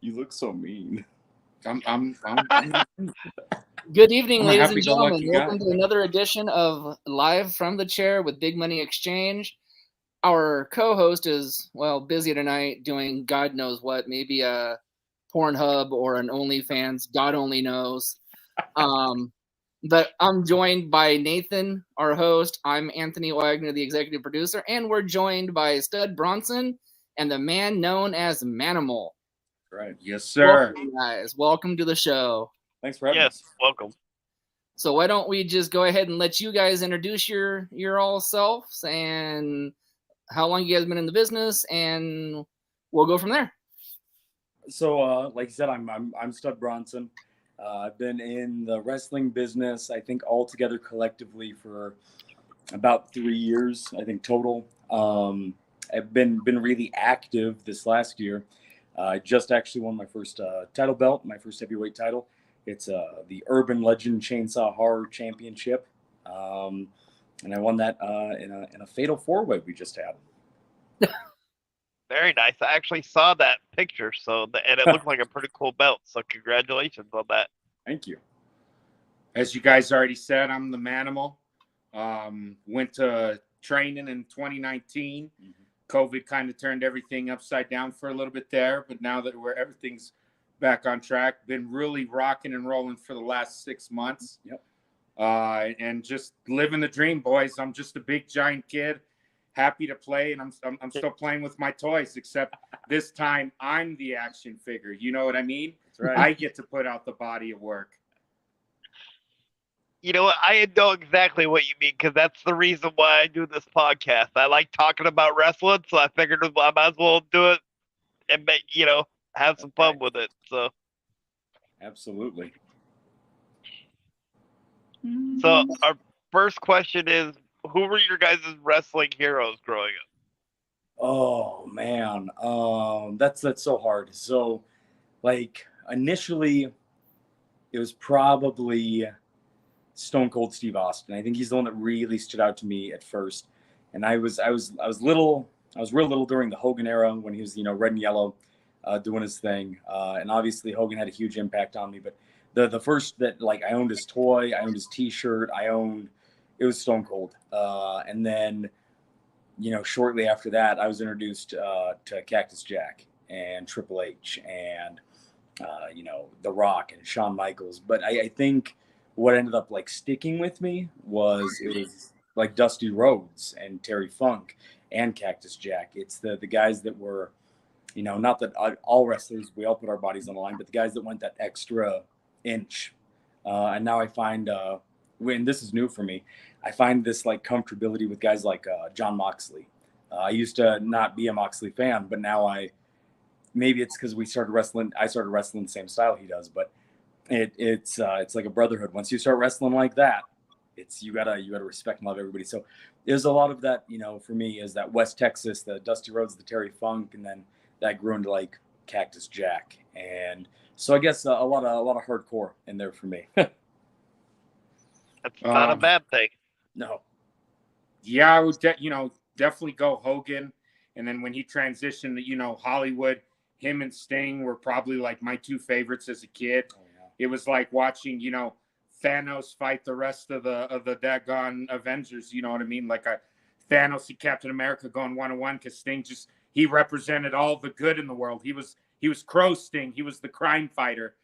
You look so mean. I'm Good evening, I'm a ladies and gentlemen. happy-go-lucky Welcome guy. to another edition of Live from the Chair with Big Money Exchange. Our co-host is, well, busy tonight doing God knows what, maybe a Pornhub or an OnlyFans, God only knows. But I'm joined by Nathan, our host. I'm Anthony Wagner, the executive producer, and we're joined by Stud Bronson and the man known as Manimal. Right. Yes, sir. Welcome, guys. Welcome to the show. Thanks for having us. Welcome. So why don't we just go ahead and let you guys introduce your all selves and how long you guys been in the business, and we'll go from there. So, like you said, I'm Stud Bronson. I've been in the wrestling business, I think, altogether collectively for about 3 years, I think total. I've been really active this last year. I just actually won my first title belt, my first heavyweight title. It's the Urban Legend Chainsaw Horror Championship, and I won that in a fatal 4-way we just had. Very nice. I actually saw that picture, and it looked like a pretty cool belt. So congratulations on that. Thank you. As you guys already said, I'm the Manimal. Went to training in 2019. Mm-hmm. COVID kind of turned everything upside down for a little bit there, but now that everything's back on track, been really rocking and rolling for the last 6 months. Yep. And just living the dream, boys. I'm just a big giant kid, happy to play, and I'm still playing with my toys, except this time I'm the action figure. You know what I mean? That's right. I get to put out the body of work. You know what? I know exactly what you mean, because that's the reason why I do this podcast. I like talking about wrestling, so I figured I might as well do it and have some fun with it. So Absolutely. So our first question is, who were your guys' wrestling heroes growing up? Oh man, that's so hard. So, like initially, it was probably Stone Cold Steve Austin. I think he's the one that really stood out to me at first. And I was little. I was real little during the Hogan era when he was red and yellow, doing his thing. And obviously Hogan had a huge impact on me. But the first that I owned his toy, I owned his T-shirt, it was Stone Cold. And then shortly after that, I was introduced to Cactus Jack and Triple H and The Rock and Shawn Michaels. But I think what ended up sticking with me was Dusty Rhodes and Terry Funk and Cactus Jack. It's the guys that were, not that all wrestlers, we all put our bodies on the line, but the guys that went that extra inch. And now I find, when this is new for me, I find this comfortability with guys like John Moxley. I used to not be a Moxley fan, but now maybe it's because I started wrestling the same style he does, but it's like a brotherhood. Once you start wrestling like that, you gotta respect and love everybody. So there's a lot of that, for me, is that West Texas, the Dusty Rhodes, the Terry Funk, and then that grew into Cactus Jack. And so I guess a lot of hardcore in there for me. That's not a bad thing. No. Yeah, I would definitely go Hogan. And then when he transitioned to, Hollywood, him and Sting were probably my two favorites as a kid. Oh, yeah. It was like watching, Thanos fight the rest of the daggone Avengers. You know what I mean? Thanos and Captain America going 1-on-1, because Sting he represented all the good in the world. He was Crow Sting. He was the crime fighter.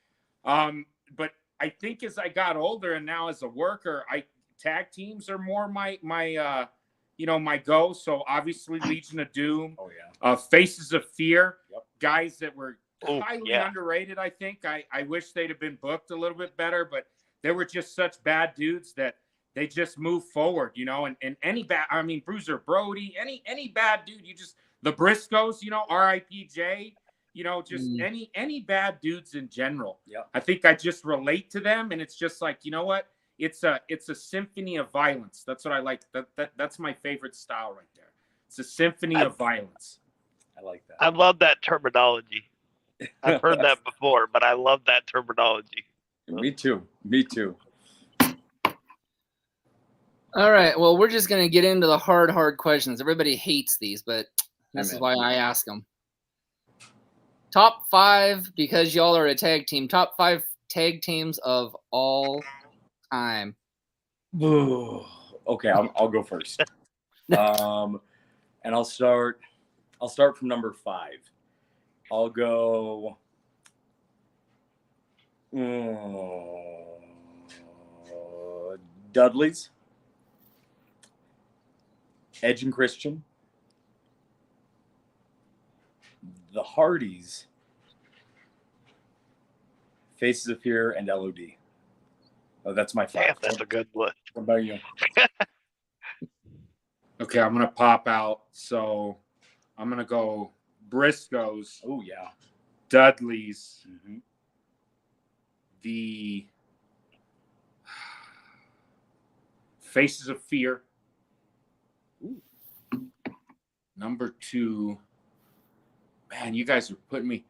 But I think as I got older and now as a worker, tag teams are more my go. So obviously Legion of Doom, Faces of Fear, guys that were highly underrated. I think I wish they'd have been booked a little bit better, but they were just such bad dudes that they just moved forward, and any bad, Bruiser Brody, any bad dude, the Briscoes, R.I.P. J, any bad dudes in general. Yeah. I think I just relate to them, and it's just what? It's a symphony of violence. That's what I like. That's my favorite style right there. It's a symphony of violence. I like that. I love that terminology. I've heard that before, but I love that terminology. Me too. All right. Well, we're just going to get into the hard questions. Everybody hates these, but this is why I ask them. top 5, because y'all are a tag team, top 5 tag teams of all time. Okay, I'll go first. And I'll start from number 5. I'll go Dudley's, Edge and Christian, the Hardys, Faces of Fear, and LOD. Oh, that's my 5. Damn, that's a good list. What about you? Okay, I'm gonna pop out. So I'm gonna go Briscoes, Oh yeah. Dudleys, Mm-hmm. the Faces of Fear. Number 2. Man, you guys are putting me.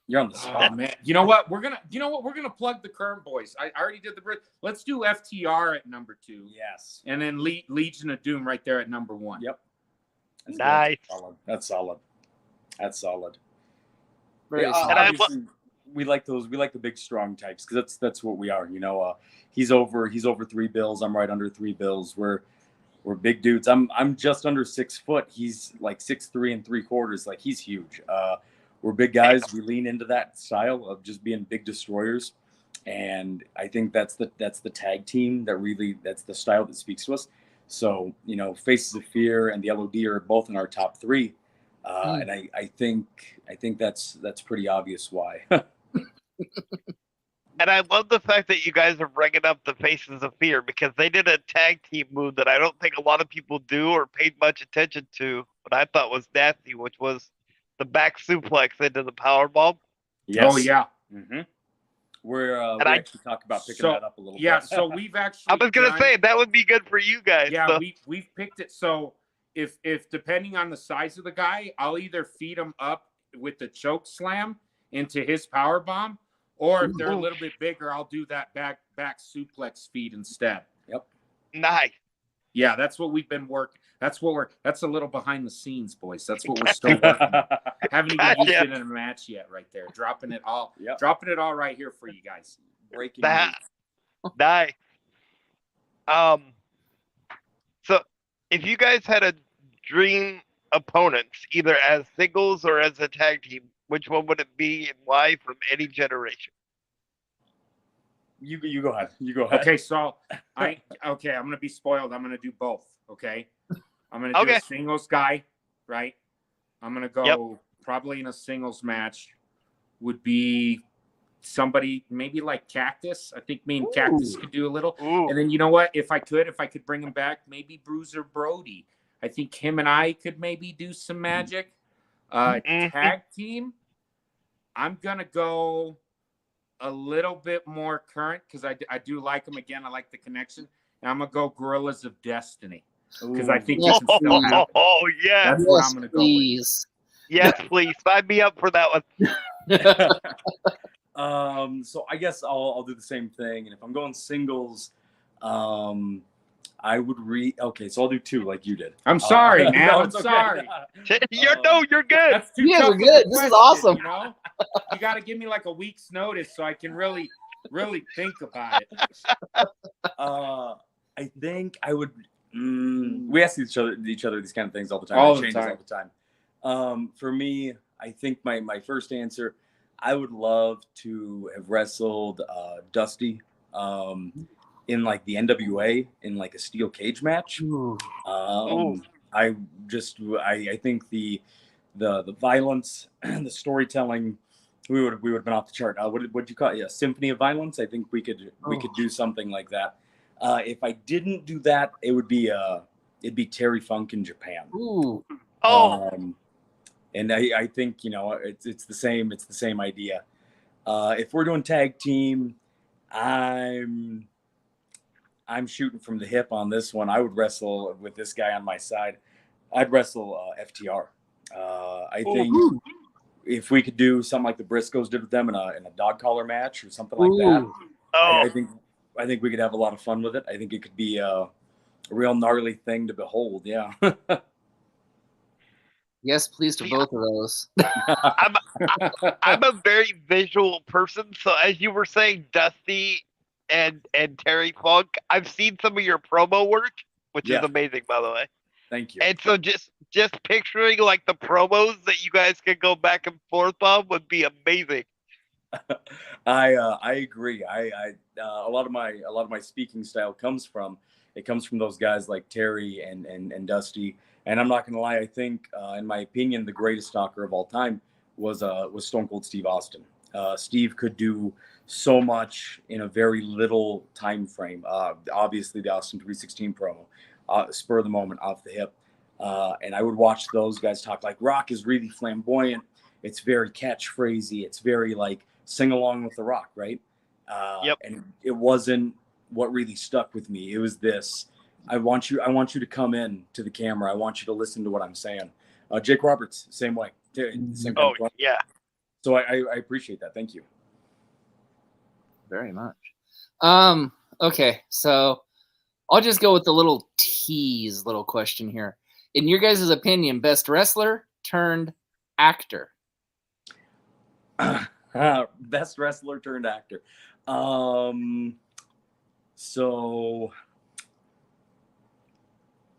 You're on the Oh spot. man, you know what? We're gonna plug the current boys. I already did the. Let's do FTR at number 2. Yes. And then Legion of Doom right there at number 1. Yep. That's Nice. Solid. That's solid. That's solid. Very Yeah, solid. And I obviously, we like those. We like the big, strong types because that's what we are. You know, he's over 3 bills. I'm right under 3 bills. We're big dudes. I'm just under 6 foot. He's like 6'3 3/4. Like he's huge. We're big guys. We lean into that style of just being big destroyers, and I think that's the tag team that's the style that speaks to us. So you know, Faces of Fear and the LOD are both in our top 3, and I think that's pretty obvious why. And I love the fact that you guys are bringing up the Faces of Fear because they did a tag team move that I don't think a lot of people do or paid much attention to, but I thought was nasty, which was the back suplex into the powerbomb. Yes. Oh yeah. Mm-hmm. We I- actually talked about picking that up a little Yeah, bit. so we've actually. I was gonna done- say that would be good for you guys. Yeah, so. we've picked it. So if depending on the size of the guy, I'll either feed him up with the choke slam into his power bomb, or if they're a little bit bigger, I'll do that back suplex feed instead. Yep. Nice. Yeah, that's what we've been working. That's a little behind the scenes, boys. That's what we're still working on. Haven't even used it in a match yet, right there. Dropping it all right here for you guys. Breaking That news. nice. So if you guys had a dream opponents, either as singles or as a tag team, which one would it be and why from any generation? You go ahead. You go ahead. Okay, so I'm gonna be spoiled. I'm gonna do both. Okay. I'm gonna do a singles guy, right? I'm gonna go probably in a singles match would be somebody maybe like Cactus. I think me and Cactus could do a little. Ooh. And then you know what? If I could bring him back, maybe Bruiser Brody. I think him and I could maybe do some magic. Tag team. I'm gonna go a little bit more current because I do like him again. I like the connection. And I'm gonna go Gorillas of Destiny because I think you can still have. Oh yeah. That's what I'm gonna go with. Please. Yes, please. Sign me up for that one. So I guess I'll do the same thing, and if I'm going singles, I would okay. So I'll do 2 like you did. I'm sorry, man. No, I'm it's okay. sorry. You're good. That's too You guys tough are of a good. This is question, awesome. You know, you got to give me like a week's notice so I can really think about it. I think I would. We ask each other these kind of things all the time. All It the changes time. all the time. For me, I think my first answer, I would love to have wrestled Dusty in like the NWA in like a steel cage match. I think the violence and the storytelling, we would have been off the chart. What you call it? Yeah, Symphony of Violence. I think we could do something like that. If I didn't do that, it'd be Terry Funk in Japan. Ooh. And I think it's the same idea. If we're doing tag team, I'm shooting from the hip on this one. I would wrestle with this guy on my side. I'd wrestle FTR. I think if we could do something like the Briscoes did with them in a dog collar match or something like that, I think we could have a lot of fun with it. I think it could be a real gnarly thing to behold. Yeah. Yes, please to See, both of those. I'm a very visual person, so as you were saying, Dusty and Terry Funk, I've seen some of your promo work, which is Yeah. amazing, by the way. Thank you. And so just picturing like the promos that you guys can go back and forth on would be amazing. I agree. A lot of my speaking style comes from those guys like Terry and Dusty. And I'm not gonna lie, I think in my opinion the greatest talker of all time was Stone Cold Steve Austin. Steve could do so much in a very little time frame. Obviously the Austin 316 promo, spur of the moment, off the hip. And I would watch those guys talk. Like, Rock is really flamboyant. It's very catchphrasy. It's very like sing along with the Rock, right? Yep. And it wasn't what really stuck with me. It was this: I want you to come in to the camera. I want you to listen to what I'm saying. Jake Roberts, same way. Same Oh, kind of yeah. So I appreciate that. Thank you. Very much. Okay, so I'll just go with the little question here. In your guys' opinion, best wrestler turned actor? Best wrestler turned actor. So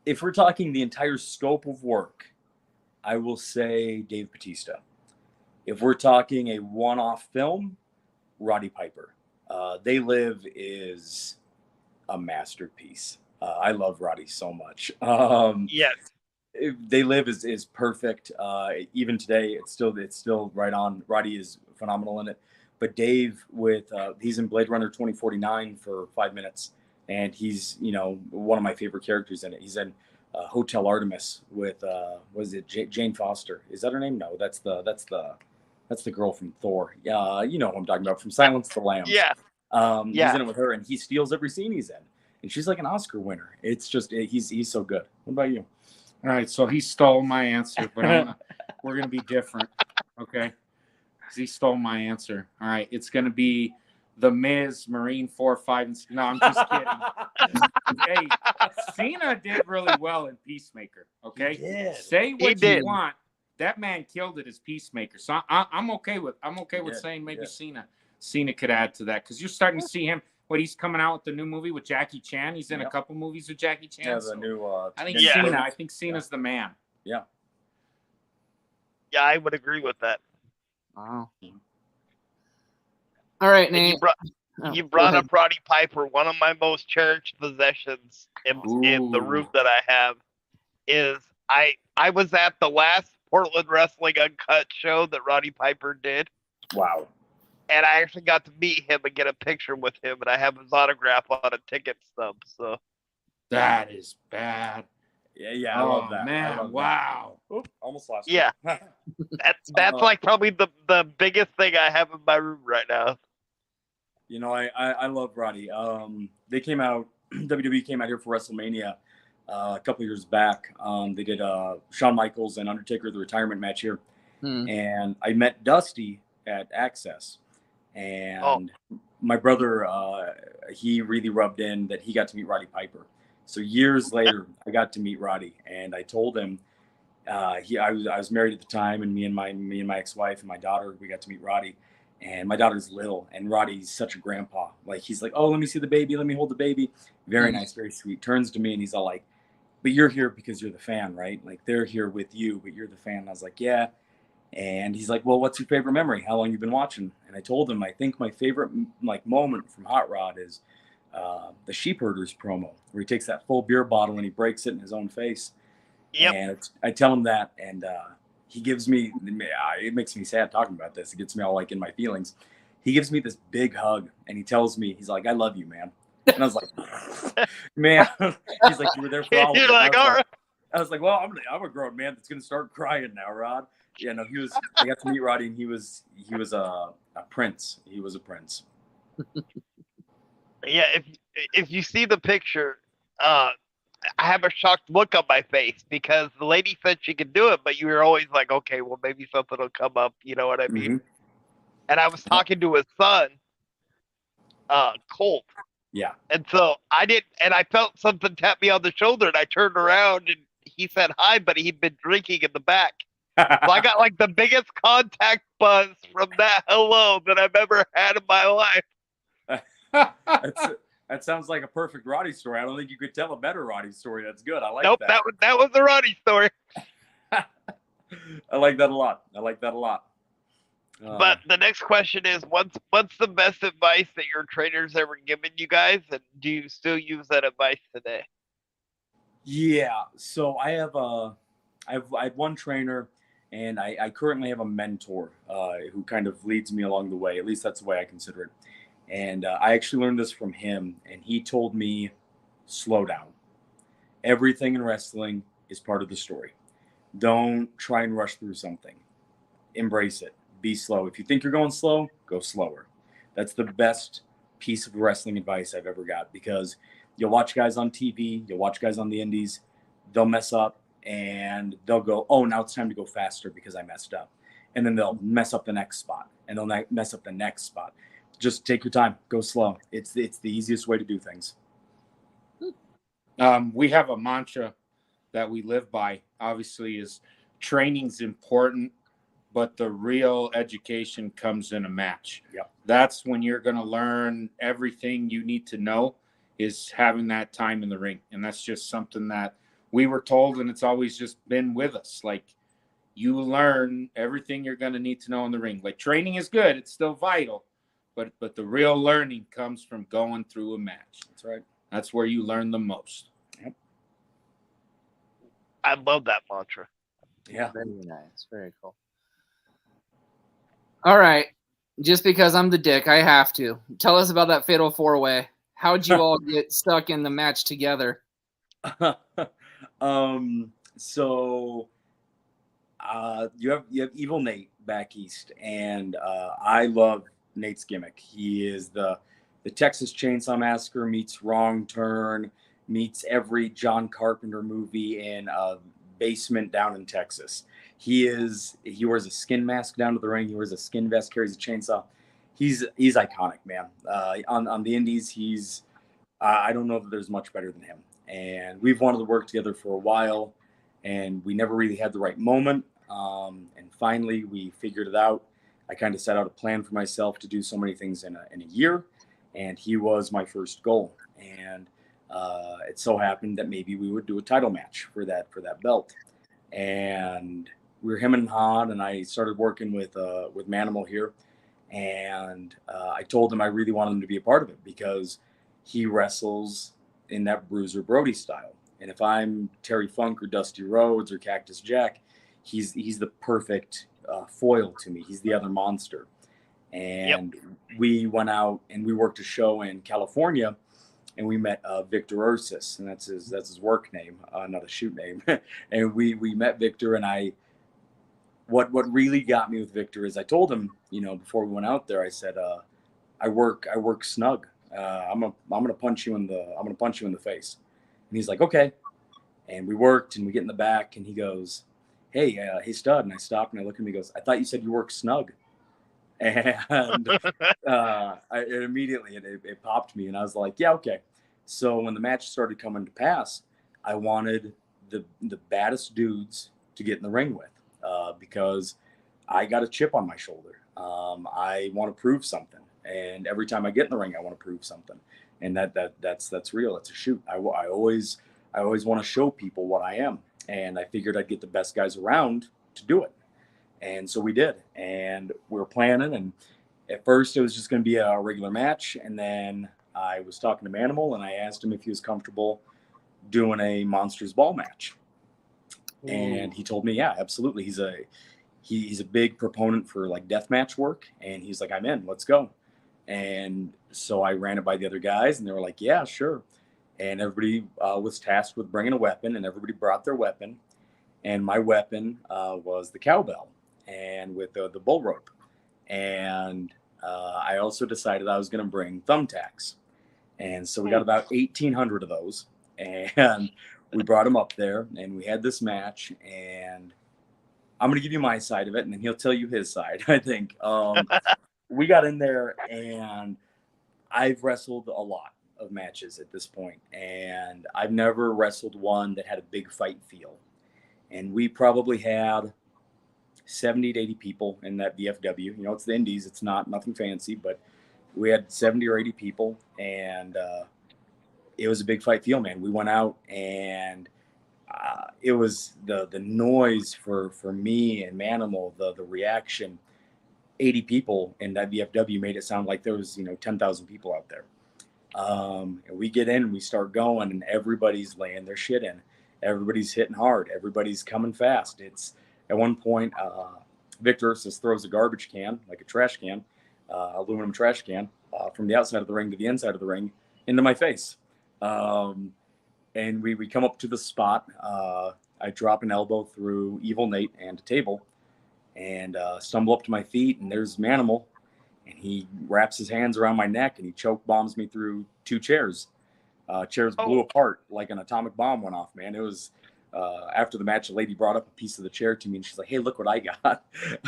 if we're talking the entire scope of work, I will say Dave Bautista. If we're talking a one-off film, Roddy Piper. They Live is a masterpiece. I love Roddy so much. Yes. They Live is perfect. Even today, it's still right on. Roddy is phenomenal in it. But Dave, he's in Blade Runner 2049 for 5 minutes, and he's one of my favorite characters in it. He's in Hotel Artemis with was it Jane Foster? Is that her name? No, that's the girl from Thor. You know who I'm talking about, from Silence of the Lambs. Yeah. Yeah. He's in it with her, and he steals every scene he's in, and she's like an Oscar winner. It's just he's so good. What about you? All right, so he stole my answer, but we're gonna be different, okay? 'Cause he stole my answer. All right, it's gonna be The Miz, Marine 4, 5, and 6. No, I'm just kidding. Hey, Cena did really well in Peacemaker. Okay, He did. Say what you did. want. That man killed it as Peacemaker. So I'm okay with did. saying maybe Yeah. Cena could add to that, because you're starting to see him. What, he's coming out with the new movie with Jackie Chan. He's in a couple movies with Jackie Chan. Yeah, the so new. I think Yeah. Cena. I think Cena's the man. Yeah. Yeah, I would agree with that. Wow. All right, And Nate. you Go brought ahead. up Roddy Piper. One of my most cherished possessions in the Ooh. room that I have is I was at the last Portland Wrestling Uncut show that Roddy Piper did, Wow. and I actually got to meet him and get a picture with him, and I have his autograph on a ticket stub. So That is bad. Yeah, I love that. Man, I love wow. That. Oop, almost lost. Yeah. That's like probably the biggest thing I have in my room right now. I love Roddy. They came out. WWE came out here for WrestleMania a couple years back. They did Shawn Michaels and Undertaker, the retirement match here, and I met Dusty at Access, and my brother, he really rubbed in that he got to meet Roddy Piper. So years later, I got to meet Roddy, and I told him I was married at the time, and me and my ex-wife and my daughter, we got to meet Roddy. And my daughter's little, and Roddy's such a grandpa. Like, he's like, "Oh, let me see the baby. Let me hold the baby." Very nice, very sweet. Turns to me and he's all like, "But you're here because you're the fan, right? Like, they're here with you, but you're the fan." And I was like, "Yeah." And he's like, "Well, what's your favorite memory? How long you been watching?" And I told him, I think my favorite moment from Hot Rod is the Sheep Herders promo, where he takes that full beer bottle and he breaks it in his own face. Yep. And I tell him that, and he gives me, it makes me sad talking about this. It gets me all like in my feelings. He gives me this big hug, and he tells me, he's like, "I love you, man." And I was like, "Man," he's like, "You were there for all of You're it." like, all right. I was like, "Well, I'm a grown man that's gonna start crying now, Rod." Yeah, no, I got to meet Roddy, and he was a prince. He was a prince. Yeah, if you see the picture, I have a shocked look on my face because the lady said she could do it, but you were always like, okay, well, maybe something will come up. You know what I mean? Mm-hmm. And I was talking to his son, Colt. Yeah. And so I felt something tap me on the shoulder, and I turned around, and he said hi, but he'd been drinking in the back. So I got like the biggest contact buzz from that hello that I've ever had in my life. That sounds like a perfect Roddy story. I don't think you could tell a better Roddy story. That's good. I like Nope, that. that was the Roddy story. I like that a lot. I like that a lot. But the next question is, what's the best advice that your trainers ever given you guys, and do you still use that advice today? Yeah. So I have I have one trainer, and I currently have a mentor who kind of leads me along the way. At least that's the way I consider it. And I actually learned this from him, and he told me, slow down. Everything in wrestling is part of the story. Don't try and rush through something. Embrace it. Be slow. If you think you're going slow, go slower. That's the best piece of wrestling advice I've ever got, because you'll watch guys on TV, you'll watch guys on the indies, they'll mess up and they'll go, oh, now it's time to go faster because I messed up. And then they'll mess up the next spot and they'll mess up the next spot. Just take your time, go slow. It's the easiest way to do things. We have a mantra that we live by, obviously, is training's important, but the real education comes in a match. Yep. That's when you're going to learn everything you need to know, is having that time in the ring. And that's just something that we were told, and it's always just been with us. Like, you learn everything you're going to need to know in the ring. Like, training is good. It's still vital. But the real learning comes from going through a match. That's right. That's where you learn the most. Yep. I love that mantra. Yeah. Very nice. Very cool. All right. Just because I'm the dick, I have to. Tell us about that fatal four-way. How'd you all get stuck in the match together? So you have Evil Nate back east, and I love Nate's gimmick. He is the Texas Chainsaw Massacre meets Wrong Turn, meets every John Carpenter movie in a basement down in Texas. He wears a skin mask down to the ring. He wears a skin vest, carries a chainsaw. He's iconic, man. On the indies, he's I don't know that there's much better than him. And we've wanted to work together for a while, and we never really had the right moment. And finally, we figured it out. I kind of set out a plan for myself to do so many things in a year, and he was my first goal. And it so happened that maybe we would do a title match for that belt. And we were him and Han, and I started working with Manimal here. And I told him I really wanted him to be a part of it because he wrestles in that Bruiser Brody style. And if I'm Terry Funk or Dusty Rhodes or Cactus Jack, he's the perfect foil to me. He's the other monster. And we went out and we worked a show in California, and we met Victor Ursus, and that's his work name, not a shoot name. And we met Victor, and what really got me with Victor is I told him, before we went out there, I said, I work snug. I'm gonna punch you in the face. And he's like, okay. And we worked, and we get in the back, and he goes, hey Stud. And I stopped, and I look at him. He goes, I thought you said you work snug. And immediately it popped me, and I was like, yeah, okay. So when the match started coming to pass, I wanted the baddest dudes to get in the ring with, because I got a chip on my shoulder. I want to prove something, and every time I get in the ring, I want to prove something, and that's real. It's a shoot. I always want to show people what I am, and I figured I'd get the best guys around to do it. And so we did, and we were planning, and at first it was just going to be a regular match. And then I was talking to Manimal, and I asked him if he was comfortable doing a Monsters Ball match. And he told me, yeah, absolutely. He's a big proponent for like death match work. And he's like, I'm in, let's go. And so I ran it by the other guys, and they were like, yeah, sure. And everybody was tasked with bringing a weapon, and everybody brought their weapon. And my weapon was the cowbell, and with the bull rope. And I also decided I was going to bring thumbtacks. And so we got about 1,800 of those, and we brought them up there, and we had this match. And I'm going to give you my side of it, and then he'll tell you his side, I think. We got in there, and I've wrestled a lot of matches at this point, and I've never wrestled one that had a big fight feel. And we probably had 70 to 80 people in that VFW. You know, it's the Indies. It's not nothing fancy, but we had 70 or 80 people, and it was a big fight field, man. We went out, and it was the noise for me and Manimal, the reaction. 80 people in that VFW made it sound like there was 10,000 people out there. And we get in, we start going, and everybody's laying their shit in. Everybody's hitting hard. Everybody's coming fast. It's at one point, Victor Ursus throws a garbage can, like a trash can, aluminum trash can, from the outside of the ring to the inside of the ring into my face. And we come up to the spot. I drop an elbow through Evil Nate and a table, and stumble up to my feet, and there's Manimal, and he wraps his hands around my neck, and he choke bombs me through 2 chairs. Chairs blew apart like an atomic bomb went off, man. It was after the match, a lady brought up a piece of the chair to me, and she's like, "Hey, look what I got."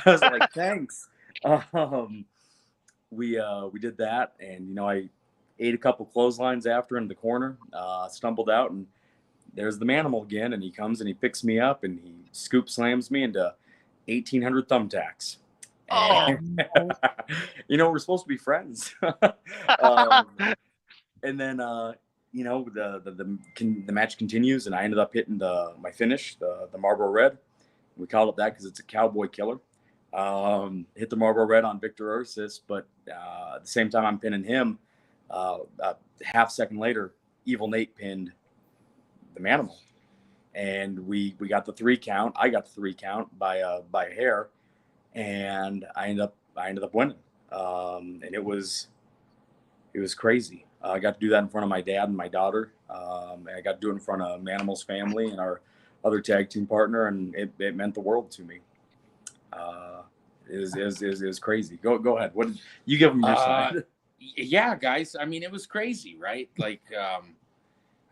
I was like, "Thanks." We did that, and I ate a couple clotheslines after in the corner, stumbled out, and there's the Manimal again, and he comes and he picks me up, and he scoop slams me into 1,800 thumbtacks. Oh. We're supposed to be friends. And then the match continues, and I ended up hitting my finish, the Marlboro Red. We call it that because it's a cowboy killer. Hit the Marlboro Red on Victor Ursus, but at the same time I'm pinning him, a half second later, Evil Nate pinned the Manimal, and we got the 3 count. I got the 3 count by a hair, and I ended up winning. And it was crazy. I got to do that in front of my dad and my daughter. And I got to do it in front of Manimal's family and our other tag team partner, and it meant the world to me. It was crazy. Go ahead. What did you give them your side? Yeah, guys. I mean, it was crazy, right? Like,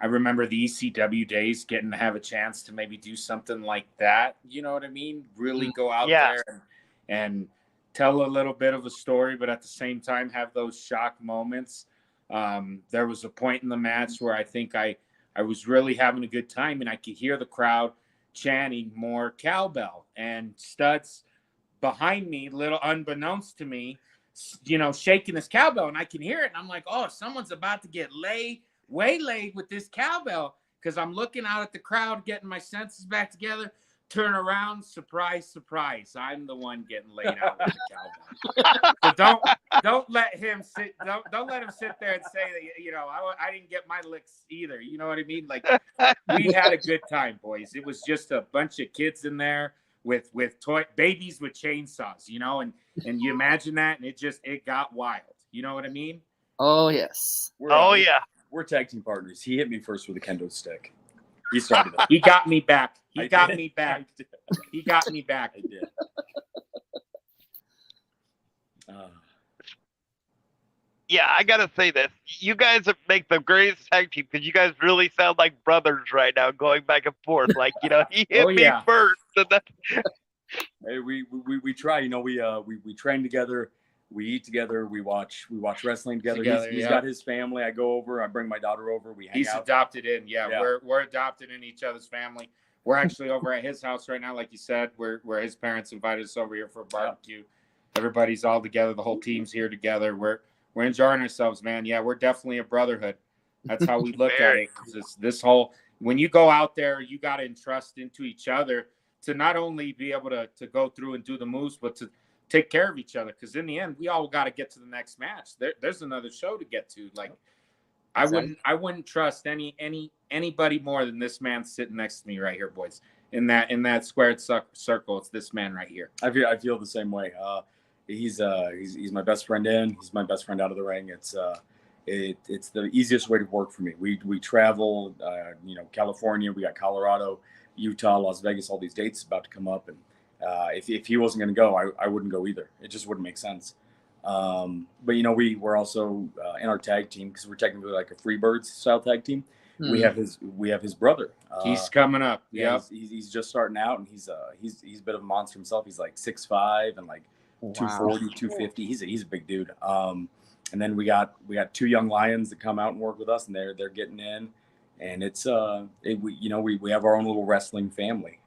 I remember the ECW days, getting to have a chance to maybe do something like that. You know what I mean? Really go out there and tell a little bit of a story, but at the same time have those shock moments. There was a point in the match where I think I was really having a good time, and I could hear the crowd chanting more cowbell, and Stud's behind me, little unbeknownst to me, shaking his cowbell, and I can hear it. And I'm like, oh, someone's about to get waylaid with this cowbell, because I'm looking out at the crowd, getting my senses back together, turn around, surprise, surprise. I'm the one getting laid out with the cowbell. So don't let him sit. Don't let him sit there and say that, I didn't get my licks either. You know what I mean? Like, we had a good time, boys. It was just a bunch of kids in there with toy babies with chainsaws, and you imagine that, and it got wild. You know what I mean? Oh yes. We're tag team partners. He hit me first with a kendo stick. He started it. He got me back. I got did. me back. He got me back. I did. Yeah, I gotta say this. You guys make the greatest tag team, because you guys really sound like brothers right now, going back and forth. Like, he hit me first. And Hey, we try. We train together. We eat together. We watch wrestling together. He's got his family. I go over. I bring my daughter over. We hang out. He's adopted in. Yeah, we're adopted in each other's family. We're actually over at his house right now, like you said, where his parents invited us over here for a barbecue. Everybody's all together. The whole team's here together. We're enjoying ourselves, man. Yeah, we're definitely a brotherhood. That's how we look at it. This whole, when you go out there, you got to entrust into each other to not only be able to go through and do the moves, but to take care of each other. Because in the end, we all got to get to the next match. There's another show to get to. Like, I wouldn't trust anybody more than this man sitting next to me right here, boys. In that squared circle, it's this man right here. I feel the same way. He's my best friend in. He's my best friend out of the ring. It's the easiest way to work for me. We travel, California. We got Colorado, Utah, Las Vegas. All these dates about to come up, and if he wasn't going to go, I wouldn't go either. It just wouldn't make sense. But we're also in our tag team, because we're technically like a Freebirds style tag team. We have his brother. He's coming up. Yeah, he's just starting out, and he's a bit of a monster himself. He's like 6'5" and like 240, 250. He's a big dude. And then we got 2 young lions that come out and work with us, and they're getting in, and it's we have our own little wrestling family.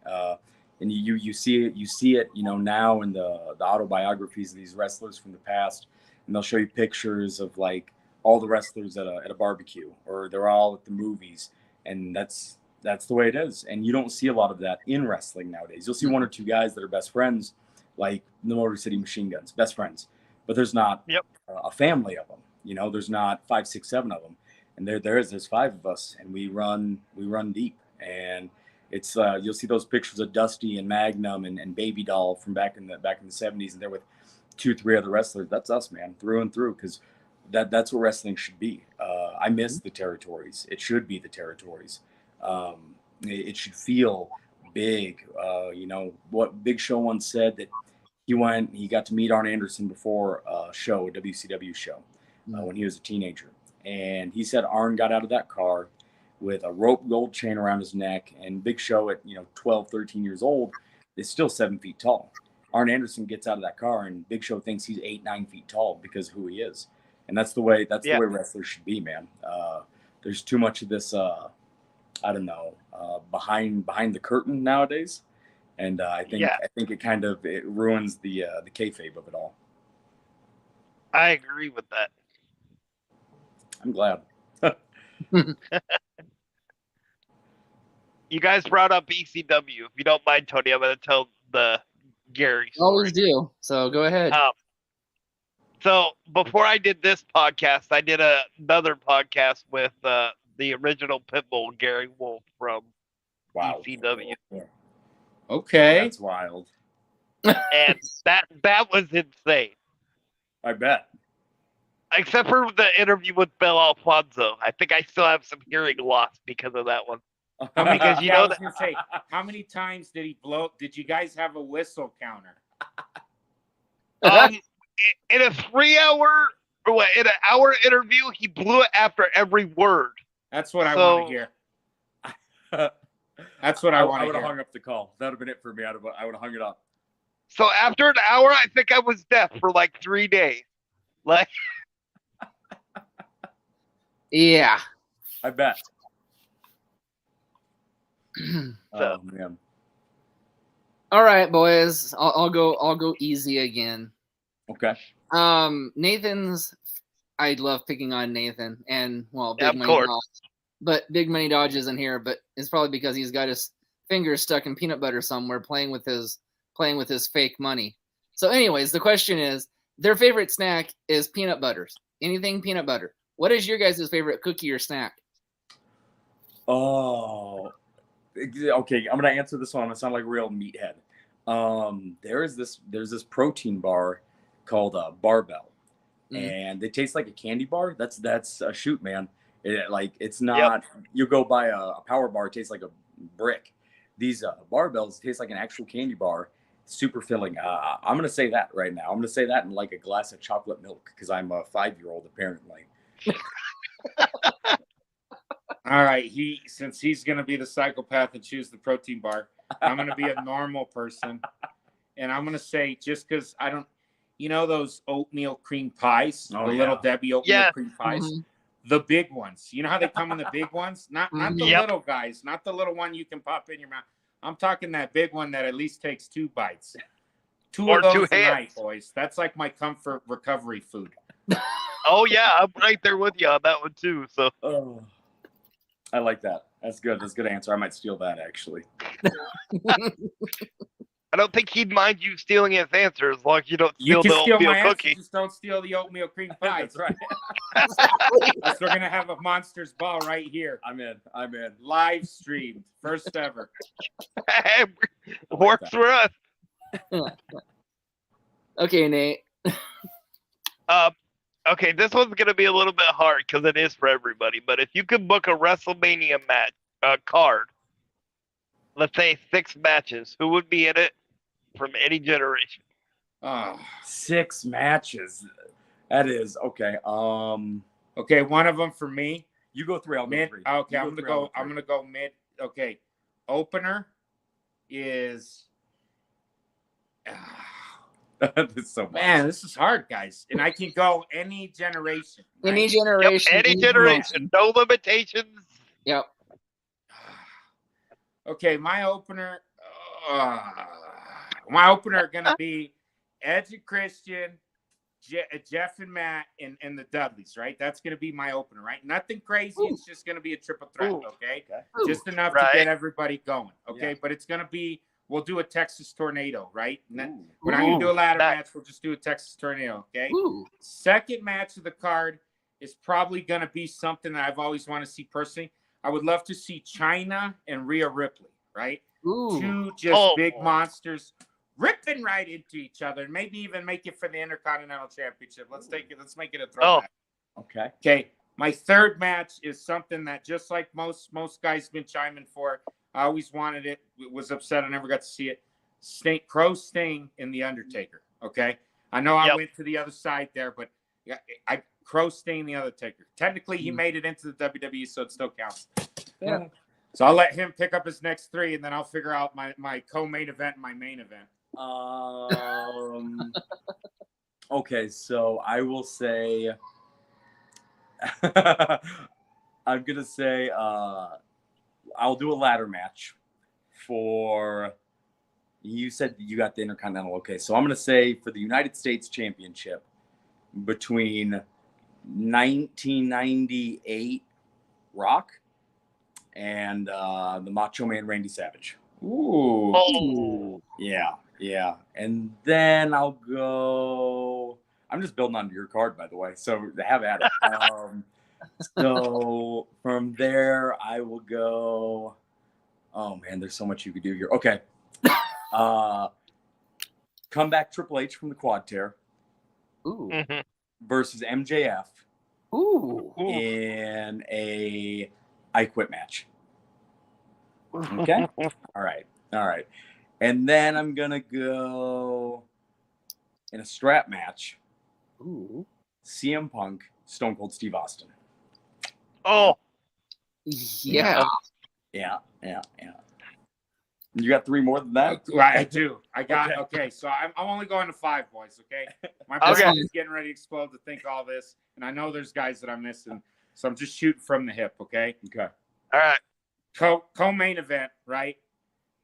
and you see it, now in the autobiographies of these wrestlers from the past, and they'll show you pictures of like all the wrestlers at a barbecue, or they're all at the movies, and that's the way it is. And you don't see a lot of that in wrestling nowadays. You'll see one or two guys that are best friends, like the Motor City Machine Guns, best friends, but there's not a family of them. There's not 5, 6, 7 of them, and there's 5 of us, and we run deep. And it's you'll see those pictures of Dusty and Magnum and Baby Doll from back in the 70s, and they're with 2, 3 other wrestlers. That's us, man, through and through, because that's what wrestling should be. I miss the territories. It should be the territories. It should feel big. What Big Show once said, that he got to meet Arn Anderson before a WCW show, when he was a teenager. And he said Arn got out of that car with a rope gold chain around his neck, and Big Show at 12, 13 years old is still 7 feet tall. Arn Anderson gets out of that car, and Big Show thinks he's 8, 9 feet tall because of who he is. And that's the way wrestlers should be, man. There's too much of this behind the curtain nowadays, and I think it ruins the kayfabe of it all. I agree with that. I'm glad. You guys brought up ECW. If you don't mind, Tony, I'm going to tell the Gary story. Always do. So go ahead. So before I did this podcast, I did another podcast with the original Pitbull, Gary Wolf from ECW. Okay. That's wild. And that was insane. I bet. Except for the interview with Bill Alfonso. I think I still have some hearing loss because of that one. Because I was gonna say, how many times did he blow? Did you guys have a whistle counter? In a 3-hour, in an hour interview, he blew it after every word. That's what I want to hear. That's what I want to hear. I would have hung up the call. That would have been it for me. I would have hung it up. So after an hour, I think I was deaf for like 3 days. Like, yeah, I bet. So. Man. All right, boys. I'll go easy again. Okay. Nathan's. I love picking on Nathan, and Big Money Dodge. But Big Money Dodge isn't here, but it's probably because he's got his fingers stuck in peanut butter somewhere, playing with his fake money. So, anyways, the question is, their favorite snack is peanut butters. Anything peanut butter. What is your guys' favorite cookie or snack? Oh, okay. I'm gonna answer this one. I'm gonna sound like a real meathead. There's this protein bar called Barbell, and they taste like a candy bar. That's a shoot, man. It's not. You go buy a power bar, it tastes like a brick. These barbells taste like an actual candy bar. Super filling. I'm gonna say that right now. I'm gonna say that in like a glass of chocolate milk, because I'm a 5-year-old apparently. All right. Since he's gonna be the psychopath and choose the protein bar, I'm gonna be a normal person, and I'm gonna say, just because I don't, those oatmeal cream pies, Little Debbie oatmeal cream pies. Mm-hmm. The big ones. You know how they come in the big ones? Not the little guys, not the little one you can pop in your mouth. I'm talking that big one that at least takes 2 bites. 2 of those a night, boys. That's like my comfort recovery food. Oh, yeah. I'm right there with you on that one, too. So, I like that. That's good. That's a good answer. I might steal that, actually. I don't think he'd mind you stealing his answer as long as you don't steal the oatmeal cookie. Answer, just don't steal the oatmeal cream pie. That's right. We're going to have a Monsters Ball right here. I'm in. Live streamed. First ever. Works for us. Okay, Nate. Okay, this one's going to be a little bit hard because it is for everybody. But if you could book a WrestleMania match card, let's say 6 matches, who would be in it from any generation? 6 matches. That is okay. Okay, one of them for me. You go 3. I'll mid. Go 3. Okay, I'm gonna go mid. Okay, opener is. That's so much. Man, this is hard, guys. And I can go any generation. Right? Any generation. Yep, any generation. No limitations. Yep. Okay, my opener. My opener are gonna be Edge and Christian, Jeff and Matt, and the Dudleys. Right, that's gonna be my opener. Right, nothing crazy. Ooh. It's just gonna be a triple threat. Ooh. Okay, Ooh. just enough Right. to get everybody going. Okay, Yeah. but it's gonna be. We'll do a Texas tornado. Right. Ooh. We're not gonna do a ladder Nice. match. We'll just do a Texas tornado. Okay. Ooh. Second match of the card is probably going to be something that I've always wanted to see personally. I would love to see China and Rhea Ripley, right? Ooh. Two just Oh. big monsters ripping right into each other, and maybe even make it for the Intercontinental Championship. Let's take it. Let's make it a throwback. Okay. Okay. My third match is something that just like most guys have been chiming for. I always wanted it. Was upset I never got to see it. Sting and the Undertaker. Okay. I know I Yep. went to the other side there, but Crow Sting the Undertaker. Technically, he made it into the WWE, so it still counts. Yeah. So I'll let him pick up his next three, and then I'll figure out my co-main event and my main event. Okay, so I will say I'm gonna say I'll do a ladder match for you said you got the Intercontinental. Okay, so I'm gonna say for the United States Championship between 1998 Rock and the Macho Man Randy Savage. Ooh. Oh. Yeah. And then I'll go. I'm just building on your card, by the way. So have at it. So from there, I will go. Oh man, there's so much you could do here. Okay. Comeback Triple H from the quad tear Ooh. Mhm. versus MJF Ooh. in a I Quit match. Okay. All right. And then I'm gonna go in a strap match. Ooh. CM Punk, Stone Cold Steve Austin. Oh. Yeah. Yeah. You got three more than that? I do. I got Okay. okay. So I'm only going to 5, boys. Okay, my Okay. brain is getting ready to explode to think all this, and I know there's guys that I'm missing, so I'm just shooting from the hip. Okay. Okay. All right. Co-main event, right?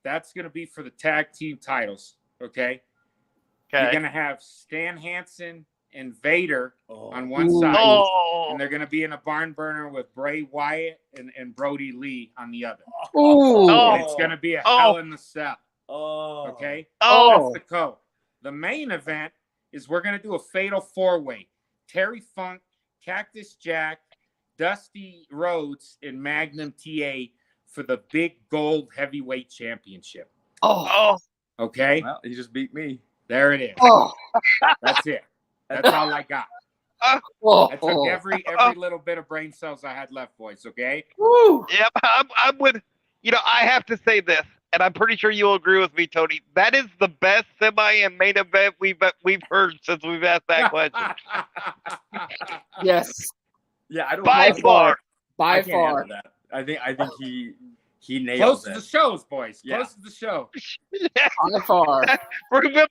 That's gonna be for the tag team titles. Okay. You're Okay. gonna have Stan Hansen and Vader on one Ooh. side, Oh. and they're gonna be in a barn burner with Bray Wyatt and Brody Lee on the other. Ooh. Oh. And it's gonna be a Oh. Hell in the Cell. Oh. Okay. Oh. That's the co. The main event is we're going to do a fatal 4-way. Terry Funk, Cactus Jack, Dusty Rhodes, and Magnum TA for the big gold heavyweight championship. Oh. Oh. Okay. Well, he just beat me. There it is. Oh. That's it. That's all I got. Oh. I took every little bit of brain cells I had left, boys. Okay. Woo. Yep. I'm with. I have to say this, and I'm pretty sure you'll agree with me, Tony. That is the best semi and main event we've heard since we've asked that question. Yes. Yeah, I don't By I far. By can't far. handle that. I think he nailed Close it. to the shows, boys. Yeah. Close to the show. By far.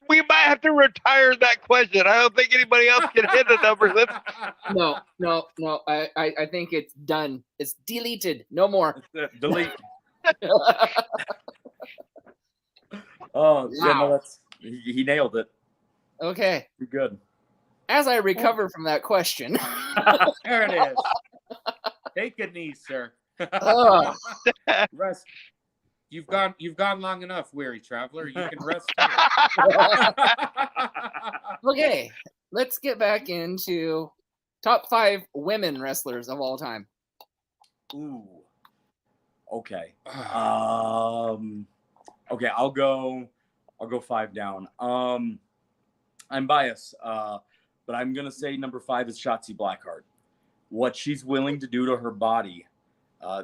We might have to retire that question. I don't think anybody else can hit the numbers. No. I think it's done. It's deleted. No more. Delete. Oh, yeah, no, Wow. he nailed it. Okay. Pretty good. As I recover from that question. There it is. Take a knee, sir. Ugh. Rest. You've gone long enough, weary traveler. You can rest. Okay. Let's get back into top 5 women wrestlers of all time. Ooh. Okay. Okay, I'll go 5 down. I'm biased, but I'm gonna say number 5 is Shotzi Blackheart. What she's willing to do to her body.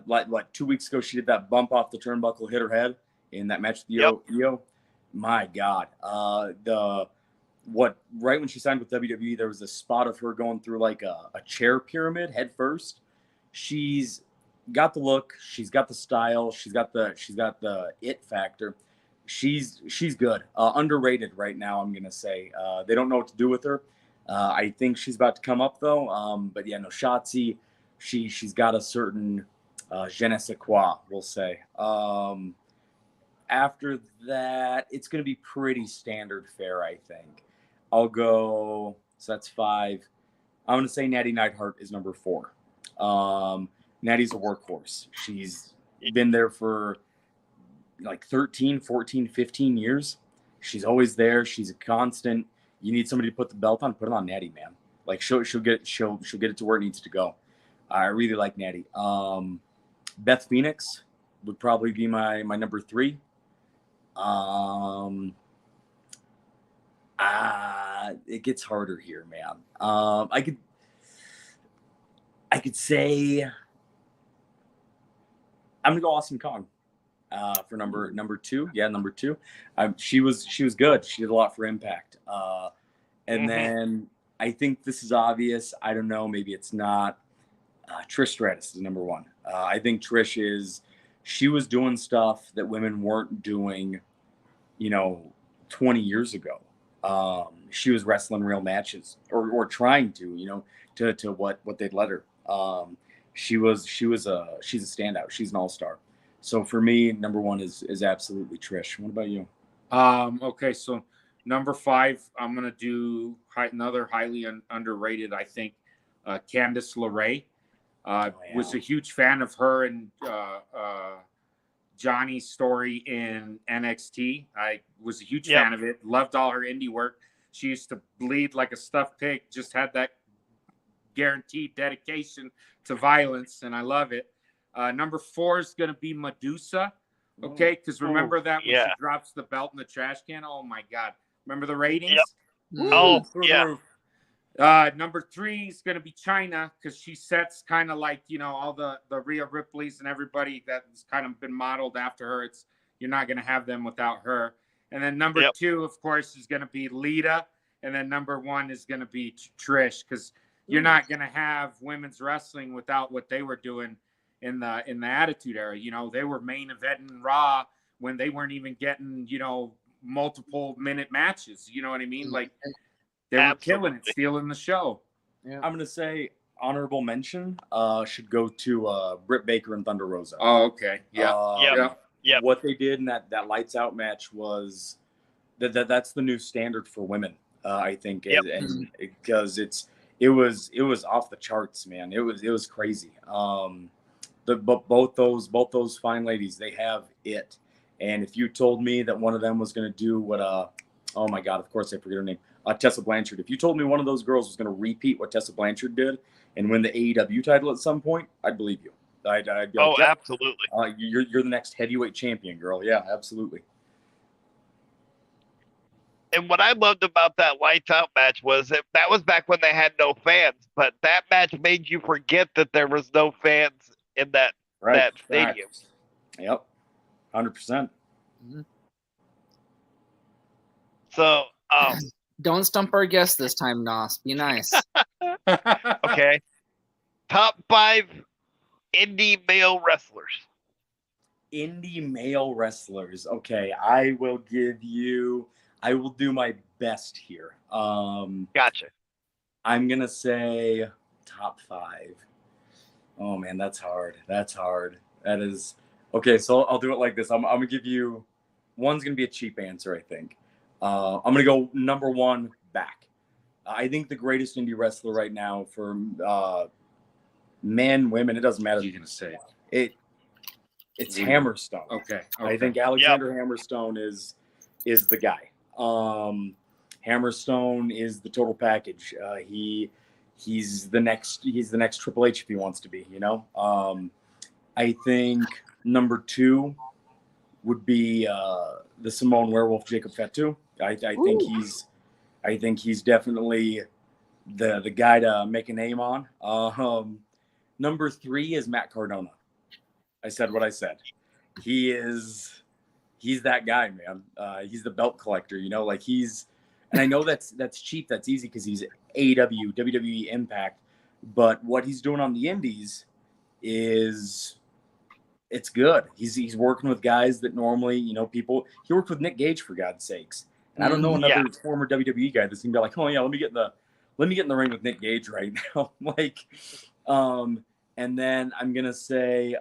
Like 2 weeks ago, she did that bump off the turnbuckle, hit her head in that match with Io. My God. Right when she signed with WWE, there was a spot of her going through like a chair pyramid head first. She's got the look, she's got the style, she's got the it factor. She's good. Underrated right now, I'm gonna say. They don't know what to do with her. I think she's about to come up though. But yeah, no, Shotzi, she's got a certain je ne sais quoi, we'll say. After that, it's going to be pretty standard fare, I think. I'll go. So that's 5. I'm going to say Natty Neidhart is number 4. Natty's a workhorse. She's been there for like 13, 14, 15 years. She's always there. She's a constant. You need somebody to put the belt on, put it on Natty, man. Like she'll get it to where it needs to go. I really like Natty. Beth Phoenix would probably be my number 3. It gets harder here, man. I could say I'm gonna go Austin Kong for number 2. Yeah, number 2. She was good. She did a lot for Impact. And then I think this is obvious. I don't know. Maybe it's not. Trish Stratus is number 1. I think Trish she was doing stuff that women weren't doing, 20 years ago. She was wrestling real matches or trying to, to what they'd let her. She's a standout. She's an all-star. So for me, number 1 is absolutely Trish. What about you? Okay. So number 5, I'm going to do another highly underrated, I think, Candice LeRae. Was a huge fan of her and Johnny's story in NXT. I was a huge fan of it. Loved all her indie work. She used to bleed like a stuffed pig. Just had that guaranteed dedication to violence, and I love it. Number 4 is going to be Medusa. Okay, because remember that when she drops the belt in the trash can? Oh my God! Remember the ratings? Yep. Oh yeah. Number 3 is going to be China because she sets kind of like, all the Rhea Ripleys and everybody that's kind of been modeled after her. You're not going to have them without her. And then number 2, of course, is going to be Lita. And then number 1 is going to be Trish because you're not going to have women's wrestling without what they were doing in the Attitude Era. They were main eventing Raw when they weren't even getting, multiple minute matches. You know what I mean? Like, they were killing it, stealing the show. Yeah. I'm going to say honorable mention should go to Britt Baker and Thunder Rosa. Oh, okay. Yeah. What they did in that lights out match was that's the new standard for women, I think. And because it was off the charts, man. It was crazy. But both those fine ladies, they have it. And if you told me that one of them was going to do what oh my God, of course I forget her name. Tessa Blanchard. If you told me one of those girls was going to repeat what Tessa Blanchard did and win the AEW title at some point, I'd believe you. I'd be like, absolutely. You're the next heavyweight champion, girl. Yeah, absolutely. And what I loved about that lights out match was that was back when they had no fans, but that match made you forget that there was no fans in that stadium. Yep, 100%. So. Don't stump our guests this time, Nos. Be nice. Okay. Top 5 indie male wrestlers. Indie male wrestlers. Okay, I will do my best here. Gotcha. I'm going to say top 5. Oh man, that's hard. That is okay. So I'll do it like this. I'm going to give you, one's going to be a cheap answer, I think. I'm going to go number 1 back. I think the greatest indie wrestler right now for men, women, it doesn't matter. You're going to say it's Hammerstone. Okay. I think Alexander Hammerstone is the guy. Hammerstone is the total package. He's the next Triple H if he wants to be, I think number 2 would be the Samoan Werewolf Jacob Fatu. I think he's definitely the guy to make a name on. Number 3 is Matt Cardona. I said what I said. He's that guy, man. He's the belt collector, and I know that's cheap, that's easy because he's AEW, WWE Impact, but what he's doing on the indies it's good. He's working with guys that normally, he worked with Nick Gage for God's sakes. And I don't know another former WWE guy that's gonna be like, oh yeah, let me get in the ring with Nick Gage right now. And then I'm gonna say,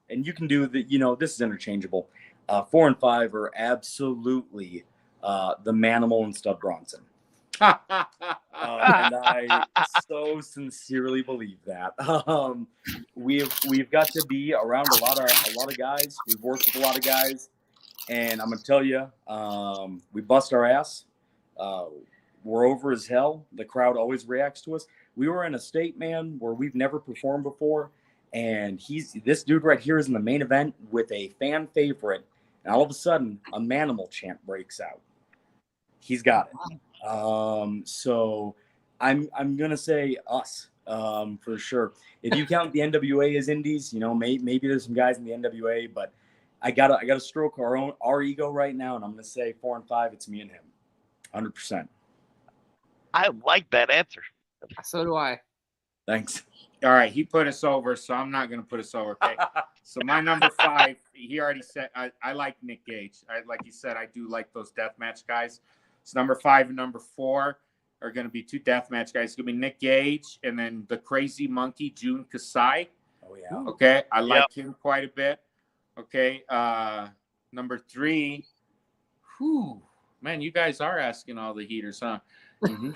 and you can do this is interchangeable. 4 and 5 are absolutely the Manimal and Stud Bronson. And I so sincerely believe that. We've got to be around a lot of guys. We've worked with a lot of guys, and I'm gonna tell you, we bust our ass. We're over as hell. The crowd always reacts to us. We were in a state, man, where we've never performed before, and this dude right here is in the main event with a fan favorite, and all of a sudden, a Manimal chant breaks out. He's got it. So I'm gonna say us for sure. If you count the NWA as indies, maybe there's some guys in the NWA, but I gotta stroke our ego right now, and I'm gonna say 4 and 5. It's me and him, 100%. I like that answer. So do I. Thanks. All right, he put us over, so I'm not going to put us over. Okay. So my number 5, he already said I like Nick Gage. Like you said, I do like those deathmatch guys. So number 5 and number 4 are going to be 2 deathmatch guys. It's going to be Nick Gage and then the Crazy Monkey, Jun Kasai. Oh yeah. Okay, I like him quite a bit. Okay, number 3. Whew, man, you guys are asking all the heaters, huh? Mm-hmm.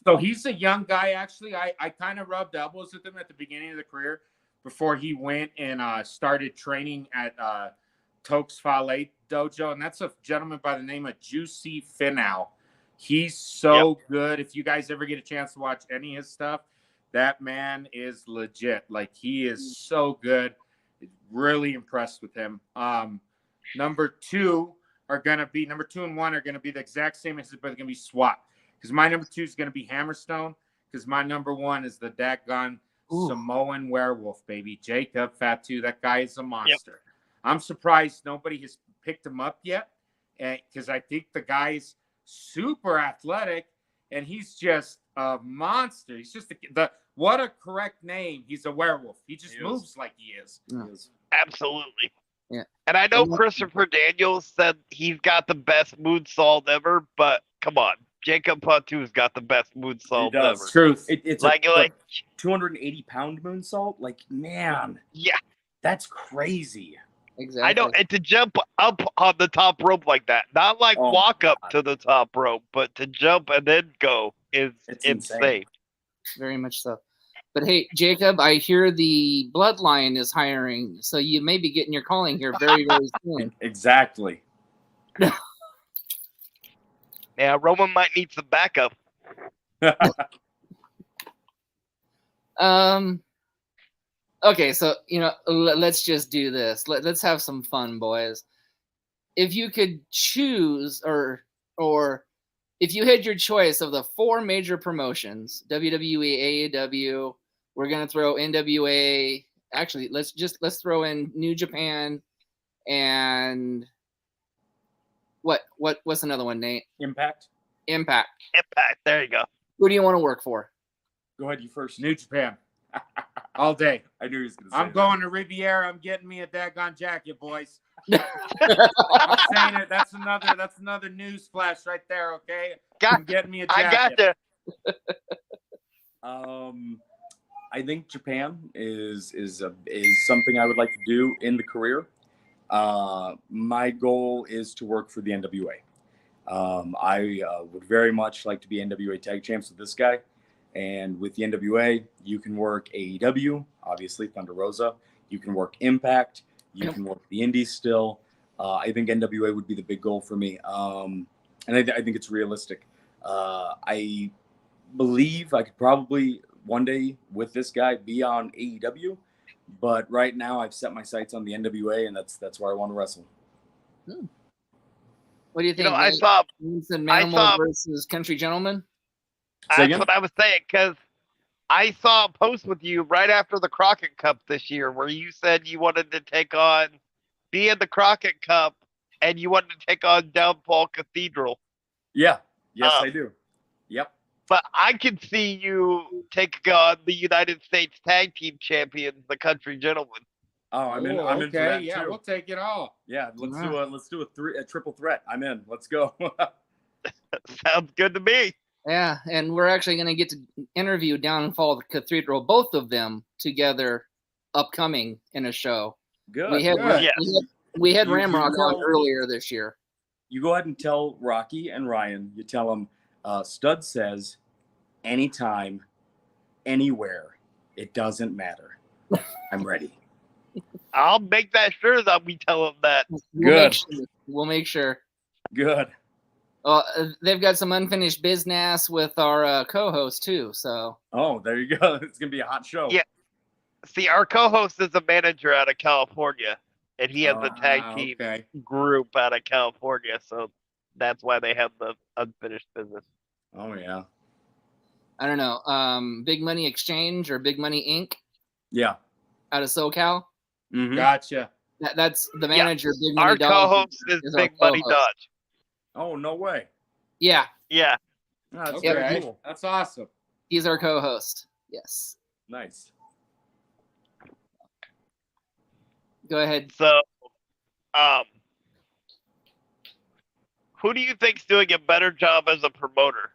So he's a young guy, actually. I kind of rubbed elbows with him at the beginning of the career before he went and started training at Tokes Fale Dojo. And that's a gentleman by the name of Juicy Finau. He's so good. If you guys ever get a chance to watch any of his stuff, that man is legit. Like, he is so good. Really impressed with him. Number 2 and 1 are going to be the exact same as it, but they're going to be swapped. Because my number 2 is going to be Hammerstone. Because my number 1 is the Daggone Samoan werewolf, baby. Jacob Fatu. That guy is a monster. I'm surprised nobody has picked him up yet. Because I think the guy's super athletic. And he's just a monster. He's just what a correct name. He's a werewolf. He just moves like he is. Absolutely. Yeah. And I know Christopher Daniels said he's got the best moonsault ever, but come on, Jacob Patu's got the best moonsault ever. Truth. It's like 280-pound moonsault. Like, man, that's crazy. Exactly. I know, and to jump up on the top rope like that, not like walk up to the top rope, but to jump and then go is insane. Very much so. But hey, Jacob, I hear the Bloodline is hiring, so you may be getting your calling here very, very soon. Exactly. Yeah, Roman might need some backup. Okay, so let's just do this. Let's have some fun, boys. If you could choose, or if you had your choice of the 4 major promotions, WWE, AEW, we're gonna throw NWA. Actually, let's throw in New Japan, and what's another one, Nate? Impact. There you go. Who do you want to work for? Go ahead, you first. New Japan. All day. I knew he was going to say I'm that. going to Riviera. I'm getting me a daggone jacket, boys. I'm saying it. That's another news flash right there, okay? I'm getting me a jacket. I gotcha. I think Japan is something I would like to do in the career. My goal is to work for the NWA. I would very much like to be NWA tag champs with this guy. And with the NWA, you can work AEW, obviously Thunder Rosa. You can work Impact. You can work the Indies still. I think NWA would be the big goal for me. And I think it's realistic. I believe I could probably one day with this guy be on AEW. But right now I've set my sights on the NWA, and that's where I want to wrestle. What do you think? I saw Manimal versus Country Gentleman. That's what I was saying, because I saw a post with you right after the Crockett Cup this year where you said you wanted to be in the Crockett Cup, and you wanted to take on Downfall Cathedral. Yeah. Yes, I do. Yep. But I can see you taking on the United States Tag Team Champions, the Country Gentlemen. Oh, I'm in for that too. Yeah, we'll take it all. Yeah, let's do a triple threat. I'm in. Let's go. Sounds good to me. Yeah, and we're actually going to get to interview Downfall Cathedral, both of them together, upcoming in a show. Good. We had You Ramrock on tell- earlier this year. You go ahead and tell Rocky and Ryan. You tell them, Stud says, anytime, anywhere, it doesn't matter. I'm ready. I'll make that sure that we tell them that. We'll make sure. Good. They've got some unfinished business with our co-host too. So. Oh, there you go. It's gonna be a hot show. Yeah. See, our co-host is a manager out of California, and he has a tag team group out of California, so that's why they have the unfinished business. Oh yeah. I don't know. Big Money Exchange or Big Money Inc. Yeah. Out of SoCal. Mm-hmm. Gotcha. That's the manager. Yeah. Big Money our co-host is Big Money Dodge. Oh no way. Yeah. Yeah. Oh, that's Okay. very cool. That's awesome. He's our co-host. Yes. Nice. Go ahead. So, who do you think's doing a better job as a promoter?